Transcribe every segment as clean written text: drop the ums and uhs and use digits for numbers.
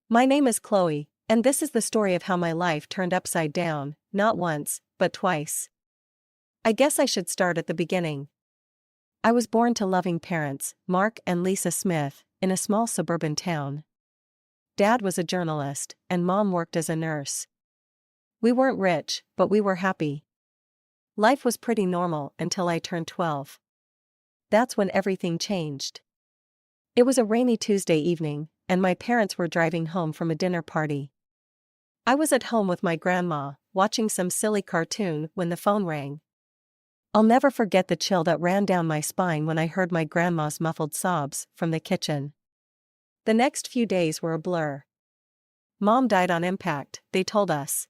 My name is Chloe, and this is the story of how my life turned upside down, not once, but twice. I guess I should start at the beginning. I was born to loving parents, Mark and Lisa Smith, in a small suburban town. Dad was a journalist, and Mom worked as a nurse. We weren't rich, but we were happy. Life was pretty normal until I turned 12. That's when everything changed. It was a rainy Tuesday evening, and my parents were driving home from a dinner party. I was at home with my grandma, watching some silly cartoon when the phone rang. I'll never forget the chill that ran down my spine when I heard my grandma's muffled sobs from the kitchen. The next few days were a blur. Mom died on impact, they told us.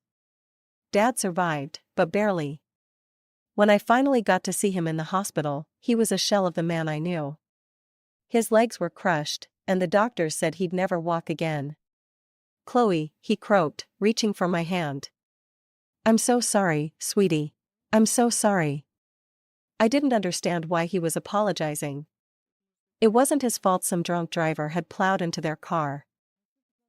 Dad survived, but barely. When I finally got to see him in the hospital, he was a shell of the man I knew. His legs were crushed, and the doctors said he'd never walk again. "Chloe," he croaked, reaching for my hand. "I'm so sorry, sweetie. I'm so sorry." I didn't understand why he was apologizing. It wasn't his fault some drunk driver had plowed into their car.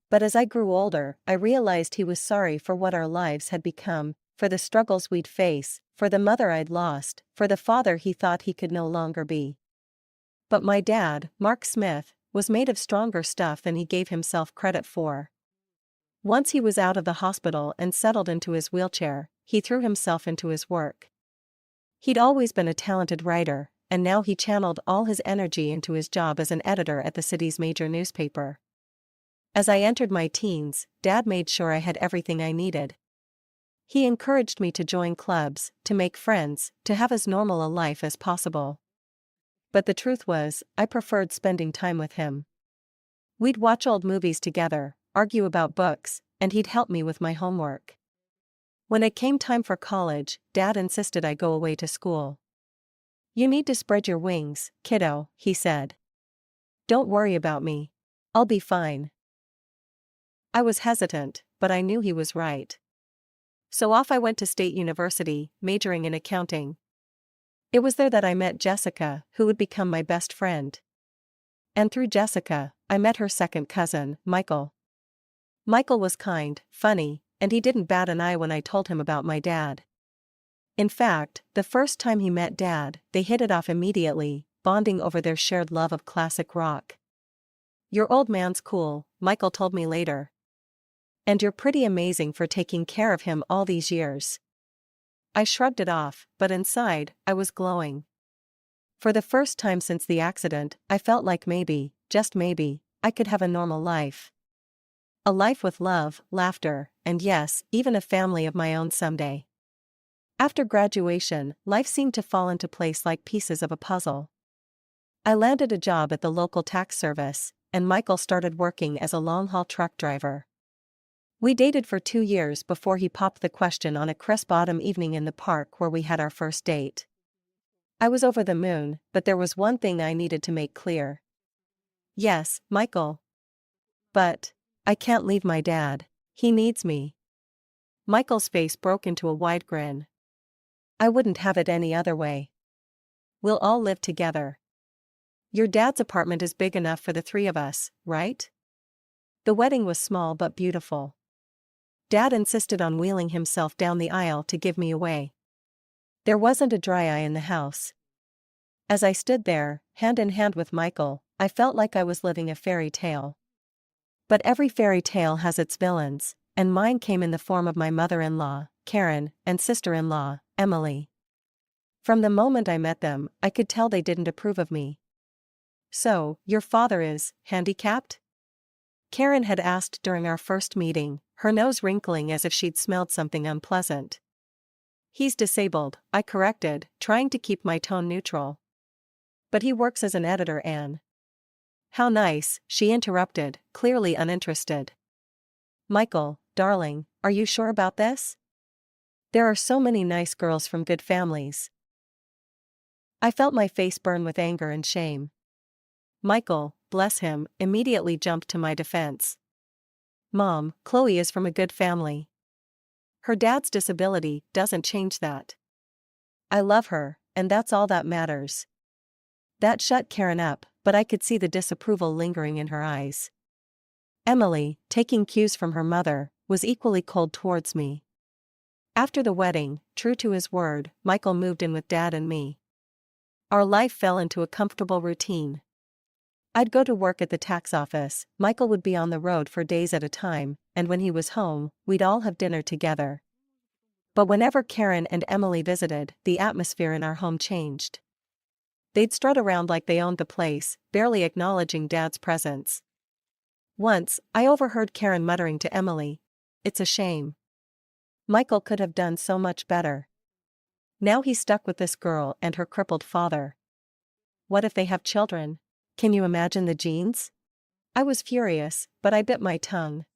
But as I grew older, I realized he was sorry for what our lives had become, for the struggles we'd face, for the mother I'd lost, for the father he thought he could no longer be. But my dad, Mark Smith, was made of stronger stuff than he gave himself credit for. Once he was out of the hospital and settled into his wheelchair, he threw himself into his work. He'd always been a talented writer, and now he channeled all his energy into his job as an editor at the city's major newspaper. As I entered my teens, Dad made sure I had everything I needed. He encouraged me to join clubs, to make friends, to have as normal a life as possible. But the truth was, I preferred spending time with him. We'd watch old movies together, argue about books, and he'd help me with my homework. When it came time for college, Dad insisted I go away to school. "You need to spread your wings, kiddo," he said. "Don't worry about me. I'll be fine." I was hesitant, but I knew he was right. So off I went to State University, majoring in accounting. It was there that I met Jessica, who would become my best friend. And through Jessica, I met her second cousin, Michael. Michael was kind, funny, and he didn't bat an eye when I told him about my dad. In fact, the first time he met Dad, they hit it off immediately, bonding over their shared love of classic rock. "Your old man's cool," Michael told me later. "And you're pretty amazing for taking care of him all these years." I shrugged it off, but inside, I was glowing. For the first time since the accident, I felt like maybe, just maybe, I could have a normal life. A life with love, laughter, and yes, even a family of my own someday. After graduation, life seemed to fall into place like pieces of a puzzle. I landed a job at the local tax service, and Michael started working as a long-haul truck driver. We dated for 2 years before he popped the question on a crisp autumn evening in the park where we had our first date. I was over the moon, but there was one thing I needed to make clear. "Yes, Michael. But I can't leave my dad. He needs me." Michael's face broke into a wide grin. "I wouldn't have it any other way. We'll all live together. Your dad's apartment is big enough for the 3 of us, right?" The wedding was small but beautiful. Dad insisted on wheeling himself down the aisle to give me away. There wasn't a dry eye in the house. As I stood there, hand in hand with Michael, I felt like I was living a fairy tale. But every fairy tale has its villains, and mine came in the form of my mother-in-law, Karen, and sister-in-law, Emily. From the moment I met them, I could tell they didn't approve of me. "So, your father is handicapped?" Karen had asked during our first meeting, her nose wrinkling as if she'd smelled something unpleasant. "He's disabled," I corrected, trying to keep my tone neutral. "But he works as an editor, Anne." "How nice," she interrupted, clearly uninterested. "Michael, darling, are you sure about this? There are so many nice girls from good families." I felt my face burn with anger and shame. Michael, bless him, immediately jumped to my defense. "Mom, Chloe is from a good family. Her dad's disability doesn't change that. I love her, and that's all that matters." That shut Karen up, but I could see the disapproval lingering in her eyes. Emily, taking cues from her mother, was equally cold towards me. After the wedding, true to his word, Michael moved in with Dad and me. Our life fell into a comfortable routine. I'd go to work at the tax office, Michael would be on the road for days at a time, and when he was home, we'd all have dinner together. But whenever Karen and Emily visited, the atmosphere in our home changed. They'd strut around like they owned the place, barely acknowledging Dad's presence. Once, I overheard Karen muttering to Emily, "It's a shame. Michael could have done so much better. Now he's stuck with this girl and her crippled father. What if they have children? Can you imagine the genes?" I was furious, but I bit my tongue.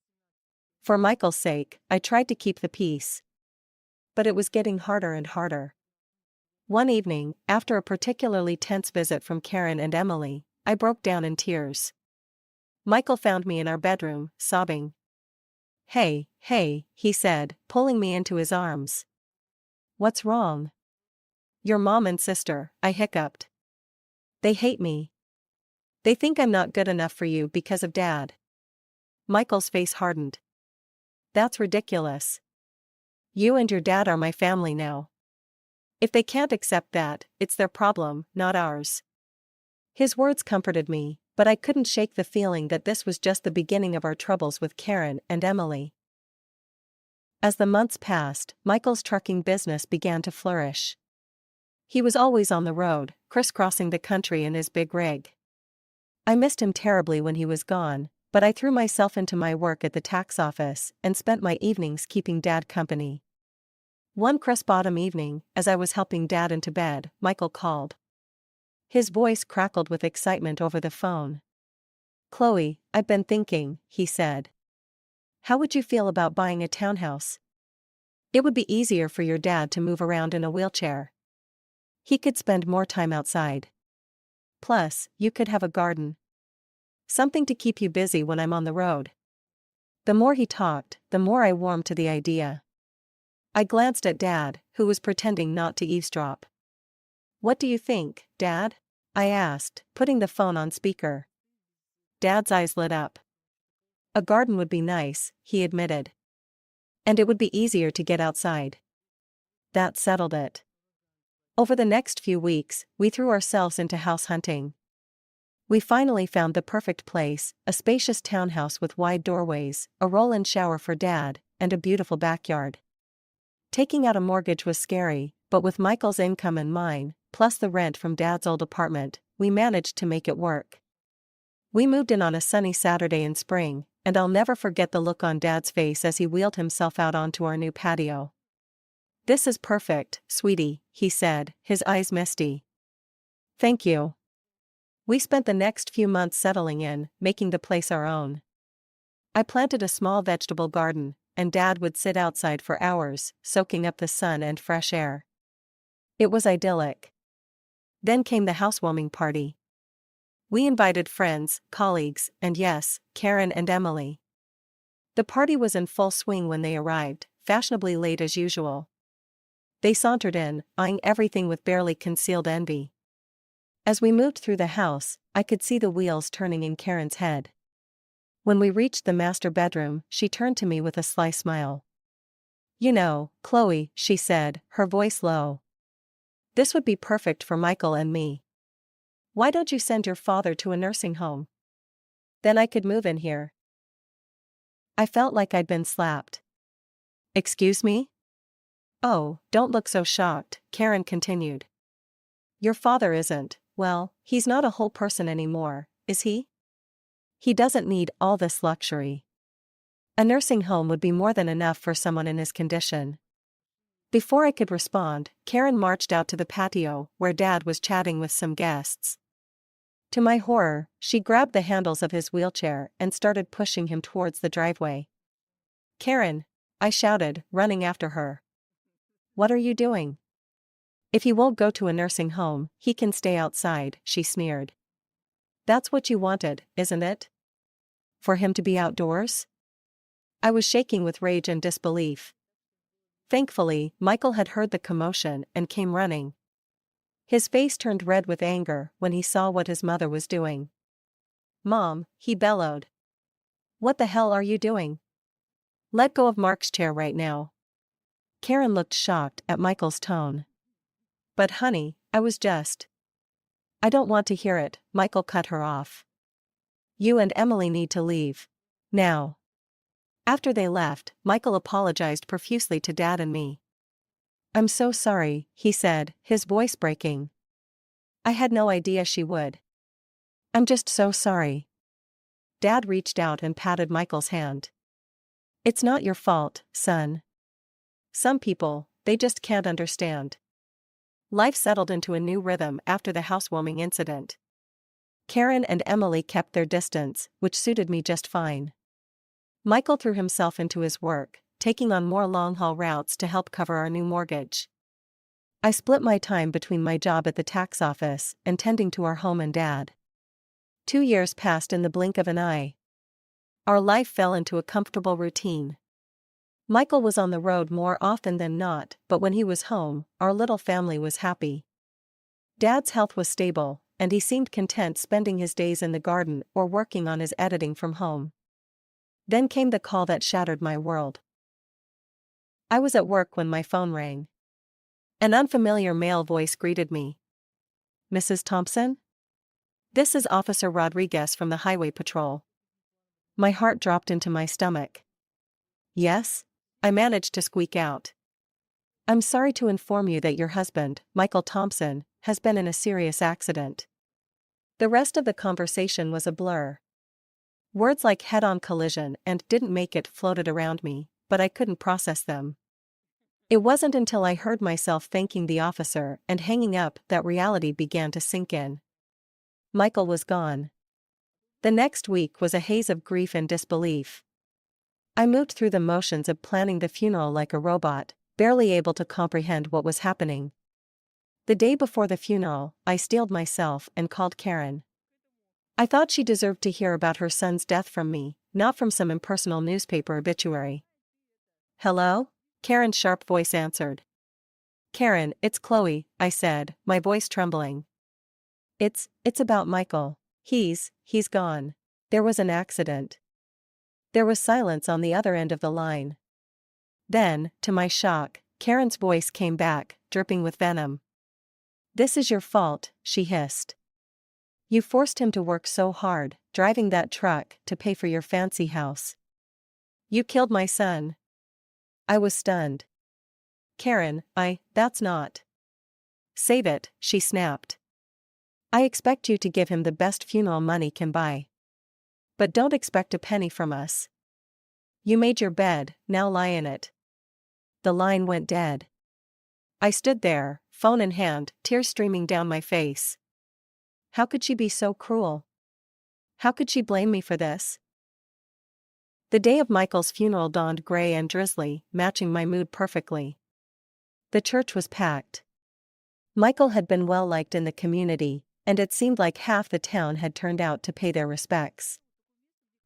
For Michael's sake, I tried to keep the peace. But it was getting harder and harder. One evening, after a particularly tense visit from Karen and Emily, I broke down in tears. Michael found me in our bedroom, sobbing. Hey, he said, pulling me into his arms. "What's wrong?" "Your mom and sister," I hiccuped. "They hate me. They think I'm not good enough for you because of Dad." Michael's face hardened. "That's ridiculous. You and your dad are my family now. If they can't accept that, it's their problem, not ours." His words comforted me, but I couldn't shake the feeling that this was just the beginning of our troubles with Karen and Emily. As the months passed, Michael's trucking business began to flourish. He was always on the road, crisscrossing the country in his big rig. I missed him terribly when he was gone, but I threw myself into my work at the tax office and spent my evenings keeping Dad company. One crisp autumn evening, as I was helping Dad into bed, Michael called. His voice crackled with excitement over the phone. "Chloe, I've been thinking," he said. "How would you feel about buying a townhouse? It would be easier for your dad to move around in a wheelchair. He could spend more time outside. Plus, you could have a garden. Something to keep you busy when I'm on the road." The more he talked, the more I warmed to the idea. I glanced at Dad, who was pretending not to eavesdrop. "What do you think, Dad?" I asked, putting the phone on speaker. Dad's eyes lit up. "A garden would be nice," he admitted. "And it would be easier to get outside." That settled it. Over the next few weeks, we threw ourselves into house hunting. We finally found the perfect place, a spacious townhouse with wide doorways, a roll-in shower for Dad, and a beautiful backyard. Taking out a mortgage was scary, but with Michael's income and mine, plus the rent from Dad's old apartment, we managed to make it work. We moved in on a sunny Saturday in spring, and I'll never forget the look on Dad's face as he wheeled himself out onto our new patio. "This is perfect, sweetie," he said, his eyes misty. "Thank you." We spent the next few months settling in, making the place our own. I planted a small vegetable garden, and Dad would sit outside for hours, soaking up the sun and fresh air. It was idyllic. Then came the housewarming party. We invited friends, colleagues, and yes, Karen and Emily. The party was in full swing when they arrived, fashionably late as usual. They sauntered in, eyeing everything with barely concealed envy. As we moved through the house, I could see the wheels turning in Karen's head. When we reached the master bedroom, she turned to me with a sly smile. "You know, Chloe," she said, her voice low. "This would be perfect for Michael and me. Why don't you send your father to a nursing home? Then I could move in here." I felt like I'd been slapped. "Excuse me?" "Oh, don't look so shocked," Karen continued. "Your father isn't, well, he's not a whole person anymore, is he? He doesn't need all this luxury. A nursing home would be more than enough for someone in his condition." Before I could respond, Karen marched out to the patio, where Dad was chatting with some guests. To my horror, she grabbed the handles of his wheelchair and started pushing him towards the driveway. "Karen!" I shouted, running after her. "What are you doing?" "If he won't go to a nursing home, he can stay outside," she sneered. "That's what you wanted, isn't it? For him to be outdoors?" I was shaking with rage and disbelief. Thankfully, Michael had heard the commotion and came running. His face turned red with anger when he saw what his mother was doing. "Mom," he bellowed. What the hell are you doing? Let go of Mark's chair right now. Karen looked shocked at Michael's tone. But honey, I was just. I don't want to hear it, Michael cut her off. You and Emily need to leave. Now. After they left, Michael apologized profusely to Dad and me. I'm so sorry, he said, his voice breaking. I had no idea she would. I'm just so sorry. Dad reached out and patted Michael's hand. It's not your fault, son. Some people, they just can't understand. Life settled into a new rhythm after the housewarming incident. Karen and Emily kept their distance, which suited me just fine. Michael threw himself into his work, taking on more long-haul routes to help cover our new mortgage. I split my time between my job at the tax office and tending to our home and Dad. 2 years passed in the blink of an eye. Our life fell into a comfortable routine. Michael was on the road more often than not, but when he was home, our little family was happy. Dad's health was stable, and he seemed content spending his days in the garden or working on his editing from home. Then came the call that shattered my world. I was at work when my phone rang. An unfamiliar male voice greeted me. Mrs. Thompson? This is Officer Rodriguez from the Highway Patrol. My heart dropped into my stomach. Yes? I managed to squeak out. I'm sorry to inform you that your husband, Michael Thompson, has been in a serious accident. The rest of the conversation was a blur. Words like head-on collision and didn't make it floated around me, but I couldn't process them. It wasn't until I heard myself thanking the officer and hanging up that reality began to sink in. Michael was gone. The next week was a haze of grief and disbelief. I moved through the motions of planning the funeral like a robot, barely able to comprehend what was happening. The day before the funeral, I steeled myself and called Karen. I thought she deserved to hear about her son's death from me, not from some impersonal newspaper obituary. Hello? Karen's sharp voice answered. Karen, it's Chloe, I said, my voice trembling. It's about Michael. He's gone. There was an accident. There was silence on the other end of the line. Then, to my shock, Karen's voice came back, dripping with venom. This is your fault, she hissed. You forced him to work so hard, driving that truck to pay for your fancy house. You killed my son. I was stunned. Karen, that's not. Save it, she snapped. I expect you to give him the best funeral money can buy. But don't expect a penny from us. You made your bed, now lie in it. The line went dead. I stood there, phone in hand, tears streaming down my face. How could she be so cruel? How could she blame me for this? The day of Michael's funeral dawned gray and drizzly, matching my mood perfectly. The church was packed. Michael had been well liked in the community, and it seemed like half the town had turned out to pay their respects.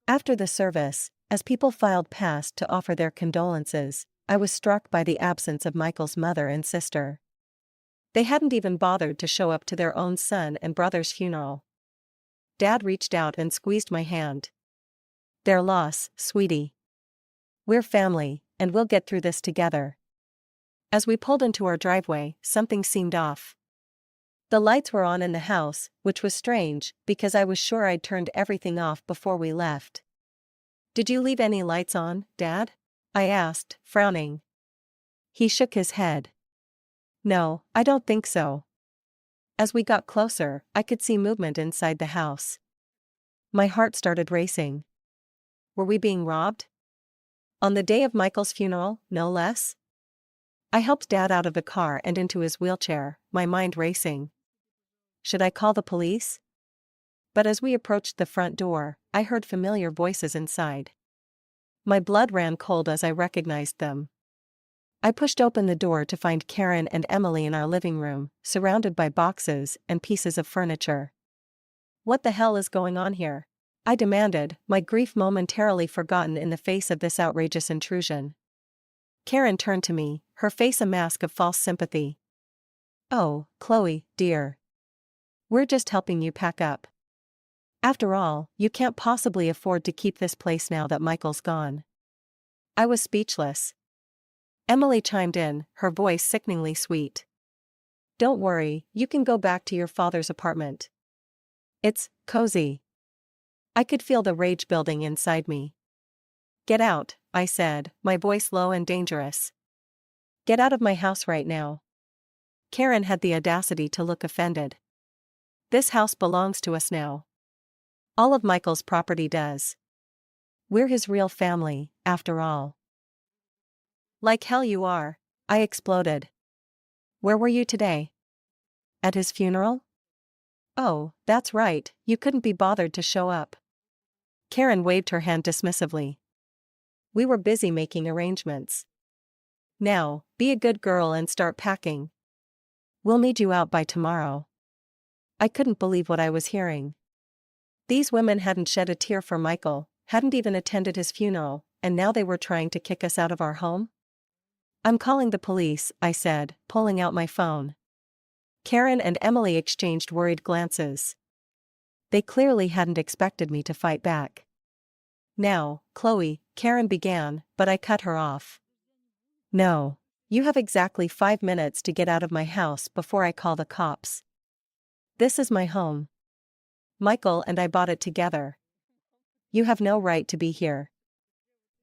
After the service, as people filed past to offer their condolences, I was struck by the absence of Michael's mother and sister. They hadn't even bothered to show up to their own son and brother's funeral. Dad reached out and squeezed my hand. Their loss, sweetie. We're family, and we'll get through this together. As we pulled into our driveway, something seemed off. The lights were on in the house, which was strange, because I was sure I'd turned everything off before we left. Did you leave any lights on, Dad? I asked, frowning. He shook his head. No, I don't think so. As we got closer, I could see movement inside the house. My heart started racing. Were we being robbed? On the day of Michael's funeral, no less? I helped Dad out of the car and into his wheelchair, my mind racing. Should I call the police? But as we approached the front door, I heard familiar voices inside. My blood ran cold as I recognized them. I pushed open the door to find Karen and Emily in our living room, surrounded by boxes and pieces of furniture. What the hell is going on here? I demanded, my grief momentarily forgotten in the face of this outrageous intrusion. Karen turned to me, her face a mask of false sympathy. Oh, Chloe, dear. We're just helping you pack up. After all, you can't possibly afford to keep this place now that Michael's gone. I was speechless. Emily chimed in, her voice sickeningly sweet. Don't worry, you can go back to your father's apartment. It's cozy. I could feel the rage building inside me. Get out, I said, my voice low and dangerous. Get out of my house right now. Karen had the audacity to look offended. This house belongs to us now. All of Michael's property does. We're his real family, after all. Like hell you are, I exploded. Where were you today? At his funeral? Oh, that's right, you couldn't be bothered to show up. Karen waved her hand dismissively. We were busy making arrangements. Now, be a good girl and start packing. We'll need you out by tomorrow. I couldn't believe what I was hearing. These women hadn't shed a tear for Michael, hadn't even attended his funeral, and now they were trying to kick us out of our home? I'm calling the police, I said, pulling out my phone. Karen and Emily exchanged worried glances. They clearly hadn't expected me to fight back. Now, Chloe, Karen began, but I cut her off. No. You have exactly 5 minutes to get out of my house before I call the cops. This is my home. Michael and I bought it together. You have no right to be here.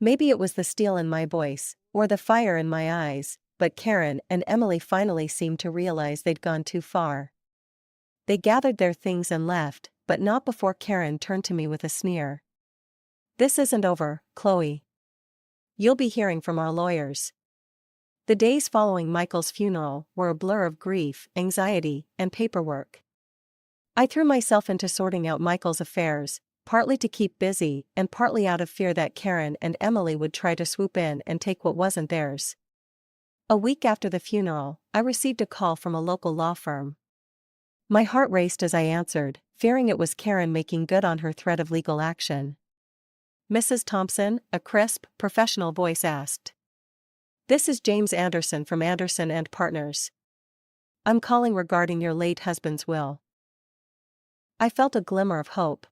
Maybe it was the steel in my voice, or the fire in my eyes, but Karen and Emily finally seemed to realize they'd gone too far. They gathered their things and left, but not before Karen turned to me with a sneer. This isn't over, Chloe. You'll be hearing from our lawyers. The days following Michael's funeral were a blur of grief, anxiety, and paperwork. I threw myself into sorting out Michael's affairs, partly to keep busy and partly out of fear that Karen and Emily would try to swoop in and take what wasn't theirs. A week after the funeral, I received a call from a local law firm. My heart raced as I answered, fearing it was Karen making good on her threat of legal action. Mrs. Thompson, a crisp, professional voice asked. This is James Anderson from Anderson and Partners. I'm calling regarding your late husband's will. I felt a glimmer of hope.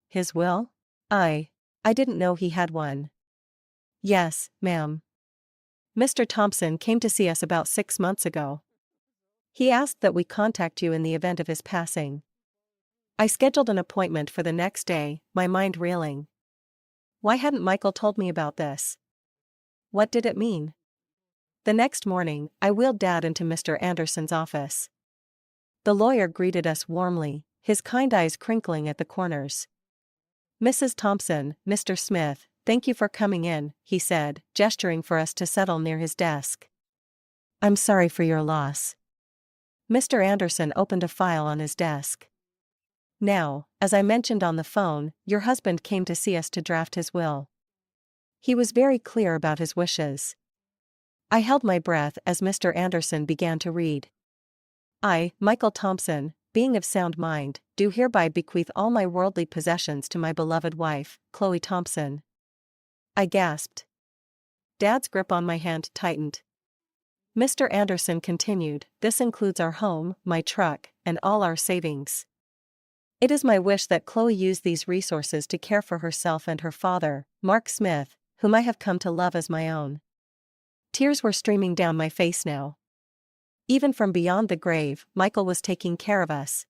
His will? I didn't know he had one. Yes, ma'am. Mr. Thompson came to see us about 6 months ago. He asked that we contact you in the event of his passing. I scheduled an appointment for the next day, my mind reeling. Why hadn't Michael told me about this? What did it mean? The next morning, I wheeled Dad into Mr. Anderson's office. The lawyer greeted us warmly, his kind eyes crinkling at the corners. Mrs. Thompson, Mr. Smith, thank you for coming in, he said, gesturing for us to settle near his desk. I'm sorry for your loss. Mr. Anderson opened a file on his desk. Now, as I mentioned on the phone, your husband came to see us to draft his will. He was very clear about his wishes. I held my breath as Mr. Anderson began to read. I, Michael Thompson, being of sound mind, do hereby bequeath all my worldly possessions to my beloved wife, Chloe Thompson. I gasped. Dad's grip on my hand tightened. Mr. Anderson continued, this includes our home, my truck, and all our savings. It is my wish that Chloe use these resources to care for herself and her father, Mark Smith, whom I have come to love as my own. Tears were streaming down my face now. Even from beyond the grave, Michael was taking care of us.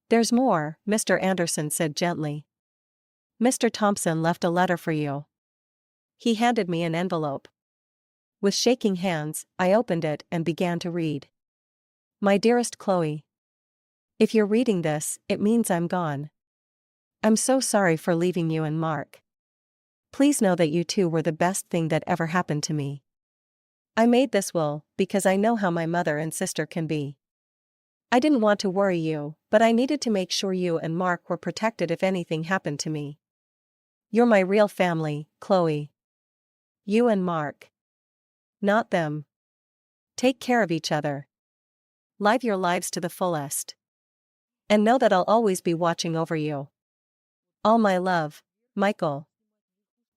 There's more, Mr. Anderson said gently. Mr. Thompson left a letter for you. He handed me an envelope. With shaking hands, I opened it and began to read. My dearest Chloe. If you're reading this, it means I'm gone. I'm so sorry for leaving you and Mark. Please know that you two were the best thing that ever happened to me. I made this will because I know how my mother and sister can be. I didn't want to worry you, but I needed to make sure you and Mark were protected if anything happened to me. You're my real family, Chloe. You and Mark. Not them. Take care of each other. Live your lives to the fullest. And know that I'll always be watching over you. All my love, Michael.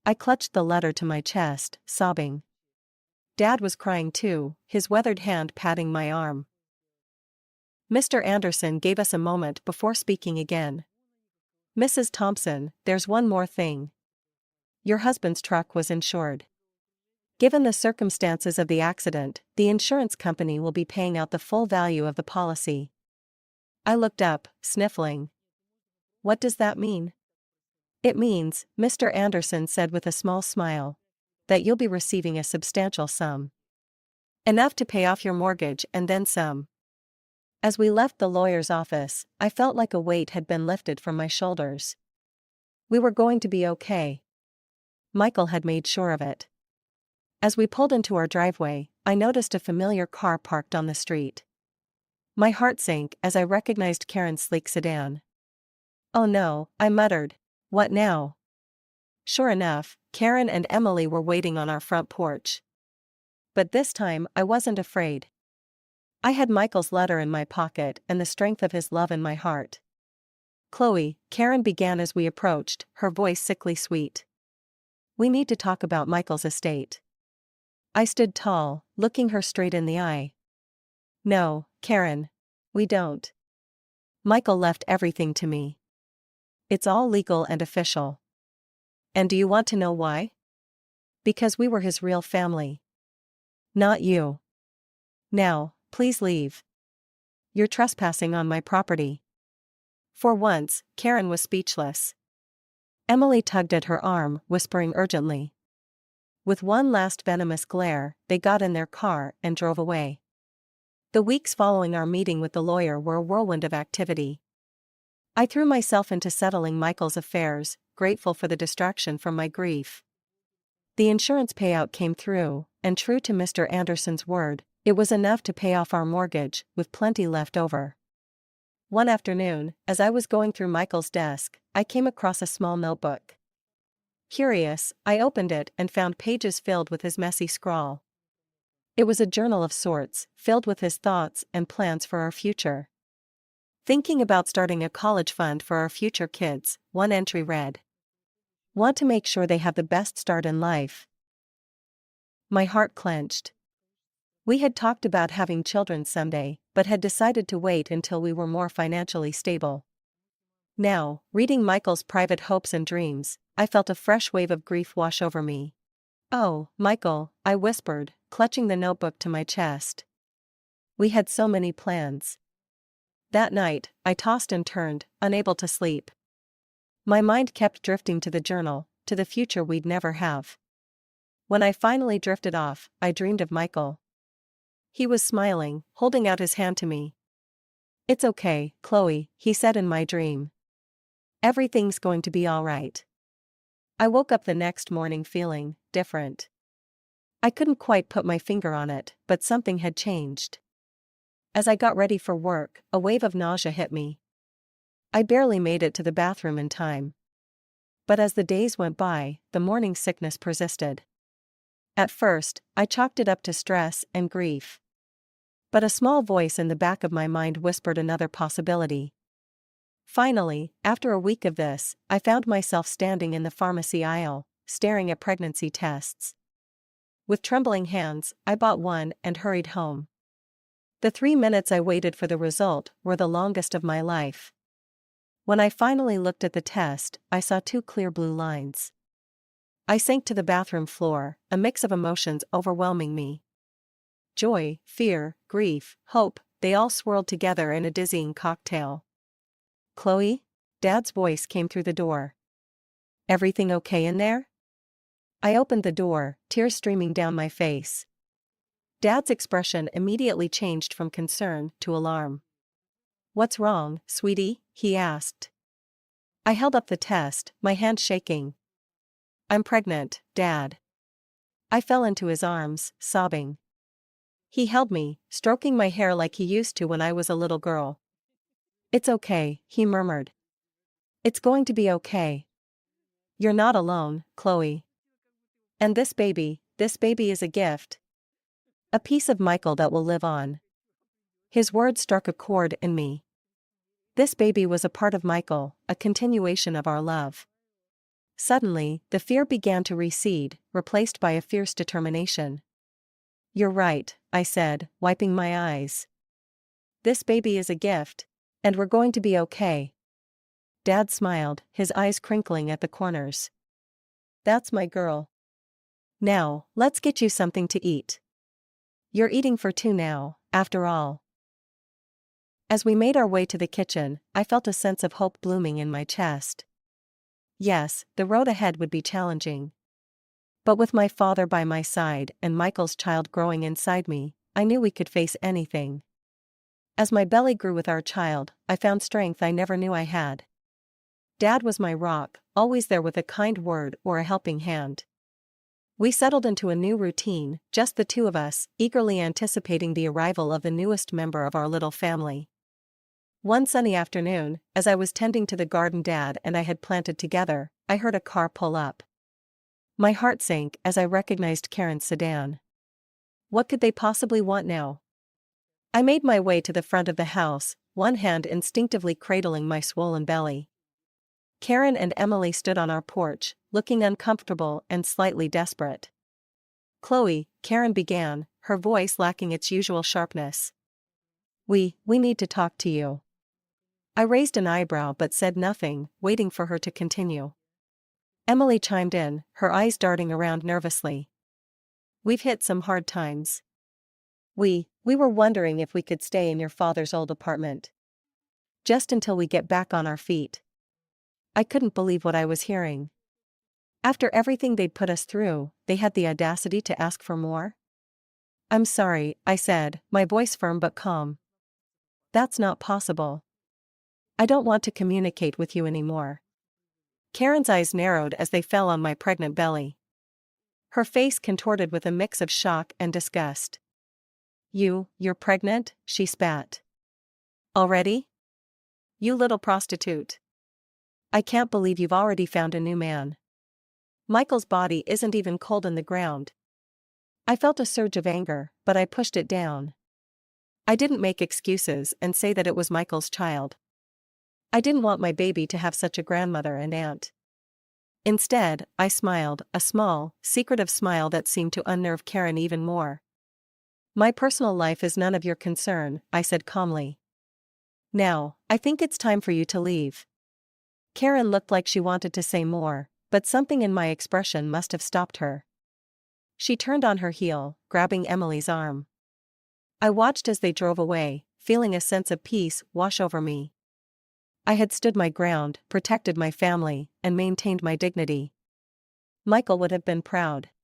I clutched the letter to my chest, sobbing. Dad was crying too, his weathered hand patting my arm. Mr. Anderson gave us a moment before speaking again. Mrs. Thompson, there's one more thing. Your husband's truck was insured. Given the circumstances of the accident, the insurance company will be paying out the full value of the policy. I looked up, sniffling. What does that mean? It means, Mr. Anderson said with a small smile, that you'll be receiving a substantial sum. Enough to pay off your mortgage and then some. As we left the lawyer's office, I felt like a weight had been lifted from my shoulders. We were going to be okay. Michael had made sure of it. As we pulled into our driveway, I noticed a familiar car parked on the street. My heart sank as I recognized Karen's sleek sedan. Oh no, I muttered. What now? Sure enough, Karen and Emily were waiting on our front porch. But this time, I wasn't afraid. I had Michael's letter in my pocket and the strength of his love in my heart. Chloe, Karen began as we approached, her voice sickly sweet. We need to talk about Michael's estate. I stood tall, looking her straight in the eye. No, Karen. We don't. Michael left everything to me. It's all legal and official. And do you want to know why? Because we were his real family. Not you. Now, please leave. You're trespassing on my property. For once, Karen was speechless. Emily tugged at her arm, whispering urgently. With one last venomous glare, they got in their car and drove away. The weeks following our meeting with the lawyer were a whirlwind of activity. I threw myself into settling Michael's affairs, grateful for the distraction from my grief. The insurance payout came through, and true to Mr. Anderson's word, it was enough to pay off our mortgage, with plenty left over. One afternoon, as I was going through Michael's desk, I came across a small notebook. Curious, I opened it and found pages filled with his messy scrawl. It was a journal of sorts, filled with his thoughts and plans for our future. Thinking about starting a college fund for our future kids, one entry read. Want to make sure they have the best start in life. My heart clenched. We had talked about having children someday, but had decided to wait until we were more financially stable. Now, reading Michael's private hopes and dreams, I felt a fresh wave of grief wash over me. Oh, Michael, I whispered, clutching the notebook to my chest. We had so many plans. That night, I tossed and turned, unable to sleep. My mind kept drifting to the journal, to the future we'd never have. When I finally drifted off, I dreamed of Michael. He was smiling, holding out his hand to me. It's okay, Chloe, he said in my dream. Everything's going to be all right. I woke up the next morning feeling different. I couldn't quite put my finger on it, but something had changed. As I got ready for work, a wave of nausea hit me. I barely made it to the bathroom in time. But as the days went by, the morning sickness persisted. At first, I chalked it up to stress and grief. But a small voice in the back of my mind whispered another possibility. Finally, after a week of this, I found myself standing in the pharmacy aisle, staring at pregnancy tests. With trembling hands, I bought one and hurried home. The 3 minutes I waited for the result were the longest of my life. When I finally looked at the test, I saw 2 clear blue lines. I sank to the bathroom floor, a mix of emotions overwhelming me. Joy, fear, grief, hope, they all swirled together in a dizzying cocktail. Chloe? Dad's voice came through the door. Everything okay in there? I opened the door, tears streaming down my face. Dad's expression immediately changed from concern to alarm. What's wrong, sweetie? He asked. I held up the test, my hand shaking. I'm pregnant, Dad. I fell into his arms, sobbing. He held me, stroking my hair like he used to when I was a little girl. It's okay, he murmured. It's going to be okay. You're not alone, Chloe. And this baby is a gift. A piece of Michael that will live on. His words struck a chord in me. This baby was a part of Michael, a continuation of our love. Suddenly, the fear began to recede, replaced by a fierce determination. You're right, I said, wiping my eyes. This baby is a gift. And we're going to be okay. Dad smiled, his eyes crinkling at the corners. That's my girl. Now, let's get you something to eat. You're eating for two now, after all. As we made our way to the kitchen, I felt a sense of hope blooming in my chest. Yes, the road ahead would be challenging. But with my father by my side and Michael's child growing inside me, I knew we could face anything. As my belly grew with our child, I found strength I never knew I had. Dad was my rock, always there with a kind word or a helping hand. We settled into a new routine, just the two of us, eagerly anticipating the arrival of the newest member of our little family. One sunny afternoon, as I was tending to the garden Dad and I had planted together, I heard a car pull up. My heart sank as I recognized Karen's sedan. What could they possibly want now? I made my way to the front of the house, one hand instinctively cradling my swollen belly. Karen and Emily stood on our porch, looking uncomfortable and slightly desperate. "Chloe," Karen began, her voice lacking its usual sharpness. We need to talk to you." I raised an eyebrow but said nothing, waiting for her to continue. Emily chimed in, her eyes darting around nervously. "We've hit some hard times. We were wondering if we could stay in your father's old apartment. Just until we get back on our feet." I couldn't believe what I was hearing. After everything they'd put us through, they had the audacity to ask for more? "I'm sorry," I said, my voice firm but calm. "That's not possible. I don't want to communicate with you anymore." Karen's eyes narrowed as they fell on my pregnant belly. Her face contorted with a mix of shock and disgust. You're pregnant?" she spat. "Already? You little prostitute. I can't believe you've already found a new man. Michael's body isn't even cold in the ground." I felt a surge of anger, but I pushed it down. I didn't make excuses and say that it was Michael's child. I didn't want my baby to have such a grandmother and aunt. Instead, I smiled, a small, secretive smile that seemed to unnerve Karen even more. "My personal life is none of your concern," I said calmly. "Now, I think it's time for you to leave." Karen looked like she wanted to say more, but something in my expression must have stopped her. She turned on her heel, grabbing Emily's arm. I watched as they drove away, feeling a sense of peace wash over me. I had stood my ground, protected my family, and maintained my dignity. Michael would have been proud.